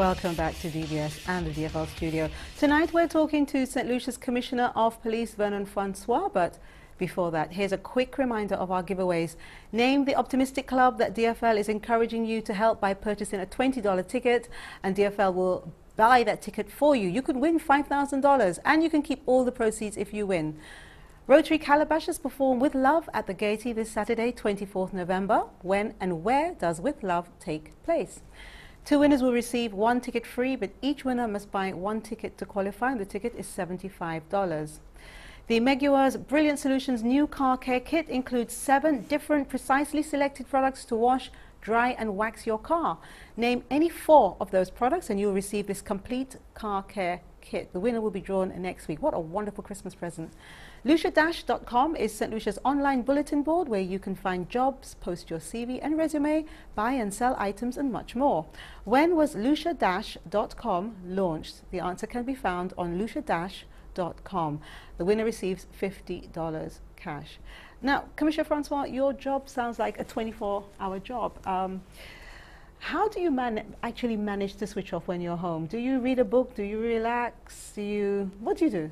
Welcome back to DBS and the DFL studio. Tonight we're talking to St. Lucia's Commissioner of Police, Vernon Francois, but before that, here's a quick reminder of our giveaways. Name the optimistic club that DFL is encouraging you to help by purchasing a $20 ticket, and DFL will buy that ticket for you. You could win $5,000 and you can keep all the proceeds if you win. Rotary Calabashes perform With Love at the Gaiety this Saturday, 24th November. When and where does With Love take place? 2 winners will receive 1 ticket free, but each winner must buy 1 ticket to qualify, and the ticket is $75. The Megua's Brilliant Solutions new car care kit includes 7 different precisely selected products to wash, dry and wax your car. Name any 4 of those products and you'll receive this complete car care kit. The winner will be drawn next week. What a wonderful Christmas present. Lucia-.com is St. Lucia's online bulletin board where you can find jobs, post your CV and resume, buy and sell items and much more. When was Lucia-.com launched? The answer can be found on Lucia-.com. The winner receives $50 cash. Now, Commissioner Francois, your job sounds like a 24-hour job. How do you actually manage to switch off when you're home? Do you read a book? Do you relax? What do you do?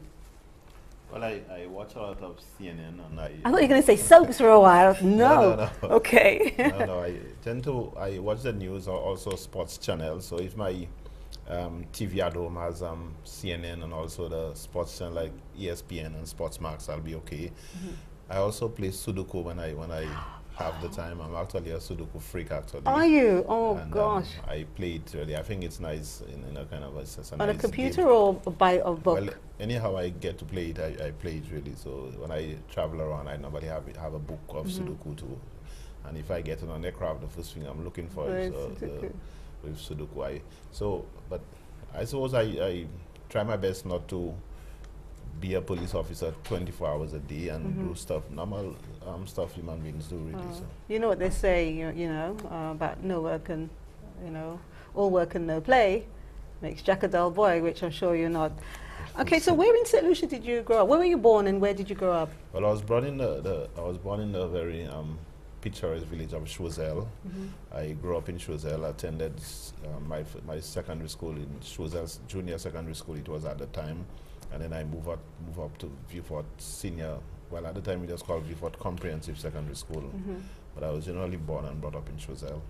Well, I watch a lot of CNN, and I thought you were going to say soaps for a while. No. No. Okay. No, I watch the news or also sports channels. So if my TV at home has CNN and also the sports channel like ESPN and Sportsmax, I'll be okay. I also play Sudoku when I have the time. I'm actually a Sudoku freak, actually. Are you? Oh, and, gosh. I play it really. I think it's nice in a kind of a on nice a computer game. or by a book? Well, anyhow I get to play it, I play it really. So when I travel around, I normally have a book of Sudoku too. And if I get on an aircraft, the first thing I'm looking for is with Sudoku. But I suppose I try my best not to be a police officer 24 hours a day and do stuff, normal stuff human beings do really. So. You know what they say, about no work and, all work and no play makes Jack a dull boy, which I'm sure you're not. Okay, so where in St. Lucia did you grow up? Where were you born and where did you grow up? Well, I was born in the very picturesque village of Choiseul. I grew up in Choiseul, attended my secondary school in Choiseul, junior secondary school it was at the time. And then I move up to Vieux-Fort Senior. Well, at the time it was called Vieux-Fort Comprehensive Secondary School. But I was generally born and brought up in Choiseul.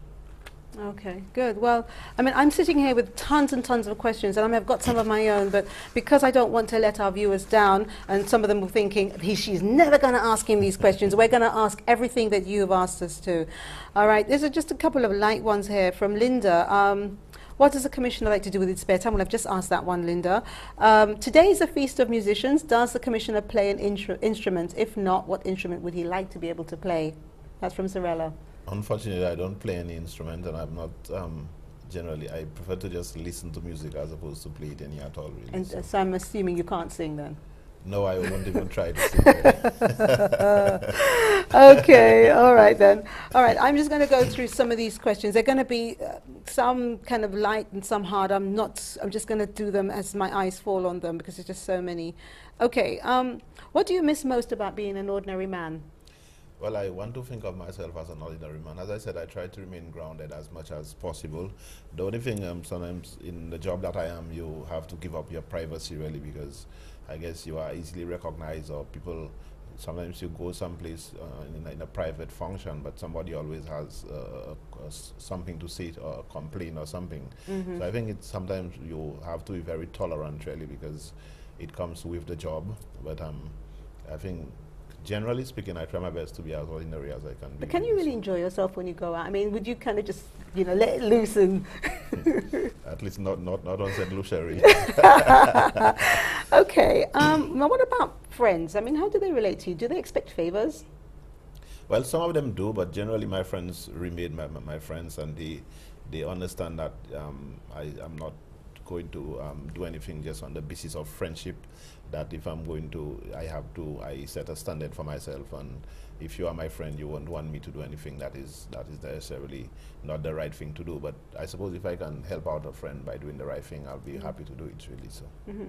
Okay, good. Well, I mean, I'm sitting here with tons and tons of questions, and I've got some of my own, but because I don't want to let our viewers down, and some of them were thinking, she's never going to ask him these questions, we're going to ask everything that you've asked us to. All right, there's just a couple of light ones here from Linda. What does the Commissioner like to do with his spare time? Well, I've just asked that one, Linda. Today is a feast of musicians. Does the Commissioner play an instrument? If not, what instrument would he like to be able to play? That's from Zarella. Unfortunately, I don't play any instrument, and I'm not generally. I prefer to just listen to music as opposed to play it any at all, really. And so I'm assuming you can't sing then? No, I won't even try to sing. Okay, all right then. All right, I'm just going to go through some of these questions. They're going to be some kind of light and some hard. I'm just going to do them as my eyes fall on them because there's just so many. Okay, what do you miss most about being an ordinary man? Well, I want to think of myself as an ordinary man. As I said, I try to remain grounded as much as possible. The only thing, sometimes in the job that I am, you have to give up your privacy really, because I guess you are easily recognized, or people, sometimes you go someplace in a private function, but somebody always has something to say or a complaint or something. So I think sometimes you have to be very tolerant really, because it comes with the job. But I think, generally speaking, I try my best to be as ordinary as I can be. But can you really enjoy yourself when you go out? I mean, would you kind of just, let it loose and... At least not on St. Lucia, really. Okay. Now, what about friends? I mean, how do they relate to you? Do they expect favors? Well, some of them do, but generally my friends remain my friends, and they understand that I'm not going to do anything just on the basis of friendship. That if I'm going to, I set a standard for myself, and if you are my friend, you won't want me to do anything that is necessarily not the right thing to do. But I suppose if I can help out a friend by doing the right thing, I'll be happy to do it really. So.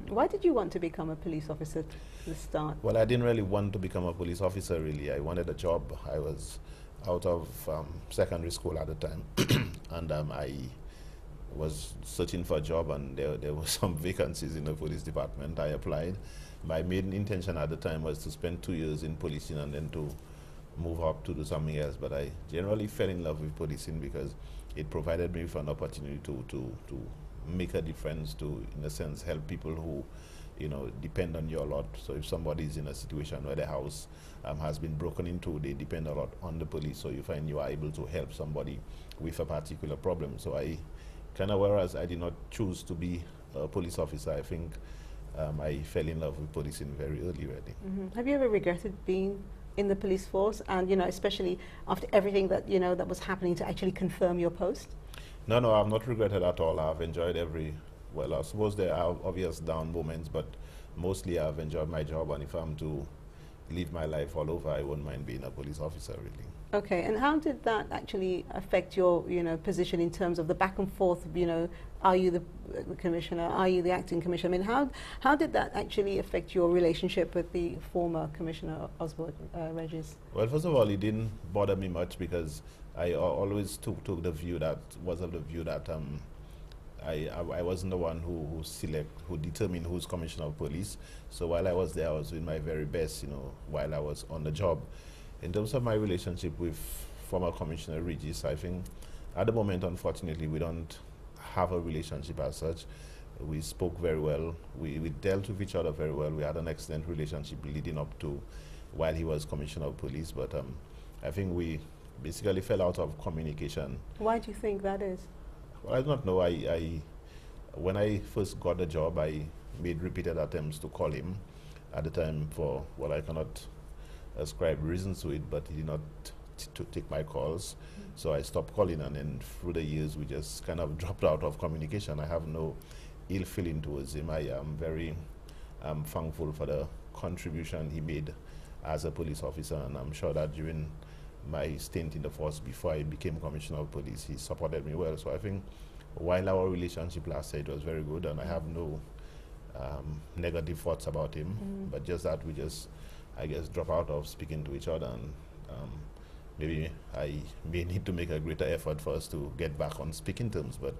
Why did you want to become a police officer to start? Well, I didn't really want to become a police officer really. I wanted a job. I was out of secondary school at the time, and was searching for a job, and there were some vacancies in the police department. I applied. My main intention at the time was to spend 2 years in policing and then to move up to do something else. But I generally fell in love with policing because it provided me with an opportunity to make a difference, to, in a sense, help people who, you know, depend on you a lot. So if somebody is in a situation where the house has been broken into, they depend a lot on the police. So you find you are able to help somebody with a particular problem. So I kind of, whereas I did not choose to be a police officer, I think I fell in love with policing very early already. Have you ever regretted being in the police force, and, you know, especially after everything that, you know, that was happening, to actually confirm your post? No, I've not regretted at all. I've enjoyed well, I suppose there are obvious down moments, but mostly I've enjoyed my job, and if I'm to live my life all over, I wouldn't mind being a police officer, really. Okay, and how did that actually affect your, you know, position in terms of the back and forth, you know, are you the commissioner, are you the acting commissioner? I mean, how did that actually affect your relationship with the former Commissioner Oswald Regis? Well, first of all, it didn't bother me much because I always took the view that, I wasn't the one who determined who's commissioner of police. So while I was there, I was doing my very best, you know, while I was on the job. In terms of my relationship with former Commissioner Regis, I think at the moment, unfortunately, we don't have a relationship as such. We spoke very well. We dealt with each other very well. We had an excellent relationship leading up to while he was Commissioner of Police, but I think we basically fell out of communication. Why do you think that is? Well, I don't know. When I first got the job, I made repeated attempts to call him at the time for, well, I cannot ascribe reasons to it, but he did not to take my calls. So I stopped calling, and then through the years we just kind of dropped out of communication. I have no ill feeling towards him. I am very thankful for the contribution he made as a police officer, and I'm sure that during my stint in the force before I became Commissioner of Police, he supported me well. So I think while our relationship lasted, it was very good, and I have no negative thoughts about him, but just that we just, I guess, drop out of speaking to each other, and maybe I may need to make a greater effort for us to get back on speaking terms, but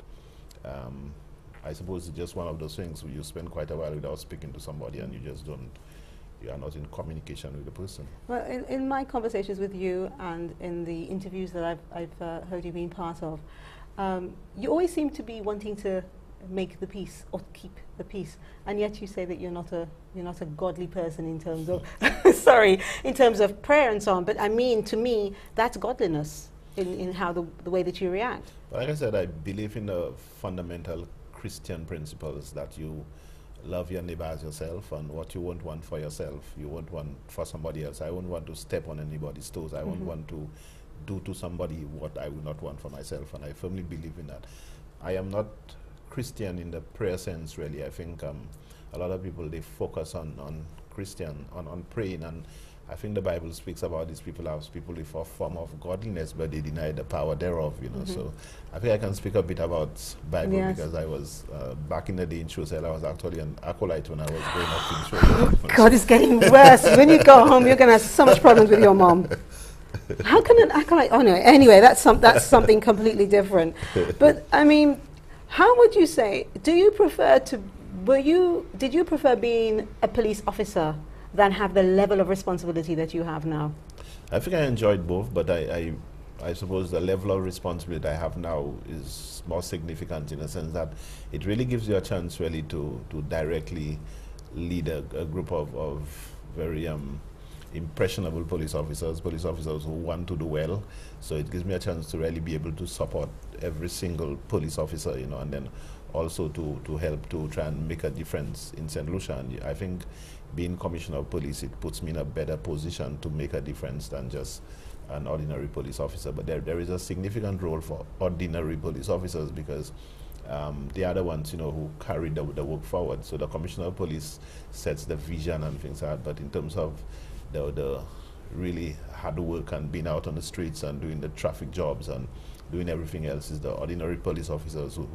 I suppose it's just one of those things where you spend quite a while without speaking to somebody and you are not in communication with the person. Well, in my conversations with you and in the interviews that I've heard you being part of, you always seem to be wanting to make the peace or keep the peace, and yet you say that you're not a godly person in terms of in terms of prayer and so on. But I mean, to me, that's godliness in how the way that you react. Like I said, I believe in the fundamental Christian principles that you love your neighbor as yourself, and what you won't want for yourself, you won't want for somebody else. I won't want to step on anybody's toes. I won't want to do to somebody what I would not want for myself, and I firmly believe in that. I am not Christian in the prayer sense, really. I think a lot of people, they focus on praying, and I think the Bible speaks about these people as people with a form of godliness, but they deny the power thereof, you know. So I think I can speak a bit about Bible because I was, back in the day in Chusel, I was actually an acolyte when I was growing up in Chusel. God, it's getting worse. When you go home, you're going to have so much problems with your mom. How can an acolyte, oh no, anyway, that's something completely different. But I mean, how would you say, did you prefer being a police officer than have the level of responsibility that you have now? I think I enjoyed both, but I suppose the level of responsibility I have now is more significant in a sense that it really gives you a chance really to directly lead a group of very impressionable police officers who want to do well. So it gives me a chance to really be able to support every single police officer, you know, and then also to help to try and make a difference in St. Lucia. And I think being Commissioner of Police, it puts me in a better position to make a difference than just an ordinary police officer. But there is a significant role for ordinary police officers because they are the ones, you know, who carry the work forward. So the Commissioner of Police sets the vision and things like that. But in terms of the really hard work and being out on the streets and doing the traffic jobs and doing everything else is the ordinary police officers who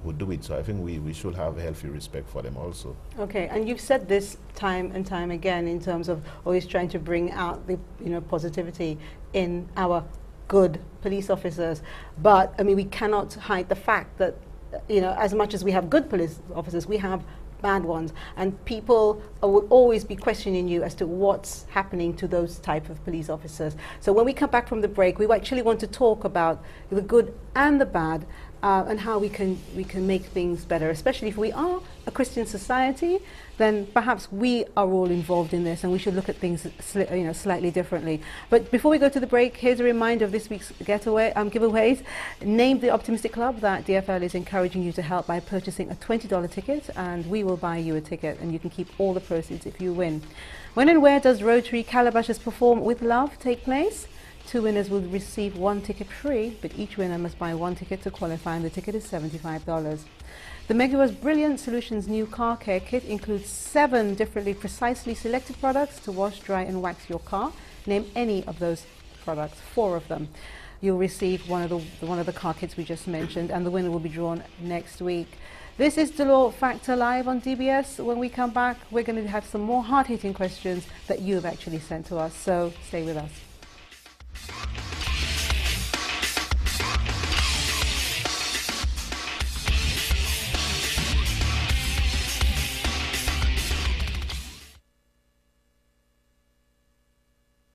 would do it. So I think we should have a healthy respect for them also. Okay, and you've said this time and time again in terms of always trying to bring out the positivity in our good police officers. But I mean, we cannot hide the fact that you know, as much as we have good police officers, we have bad ones, and people will always be questioning you as to what's happening to those type of police officers. So when we come back from the break, we actually want to talk about the good and the bad, and how we can make things better, especially if we are a Christian society. Then perhaps we are all involved in this, and we should look at things slightly differently. But before we go to the break, here's a reminder of this week's giveaways. Name the Optimistic Club that DFL is encouraging you to help by purchasing a $20 ticket, and we will buy you a ticket, and you can keep all the proceeds if you win. When and where does Rotary Calabasas Perform with Love take place? 2 winners will receive 1 ticket free, but each winner must buy 1 ticket to qualify, and the ticket is $75. The Megawa's Brilliant Solutions new car care kit includes 7 differently precisely selected products to wash, dry and wax your car. Name any of those products, 4 of them. You'll receive one of the car kits we just mentioned, and the winner will be drawn next week. This is Dolor Factor Live on DBS. When we come back, we're going to have some more hard-hitting questions that you have actually sent to us, so stay with us.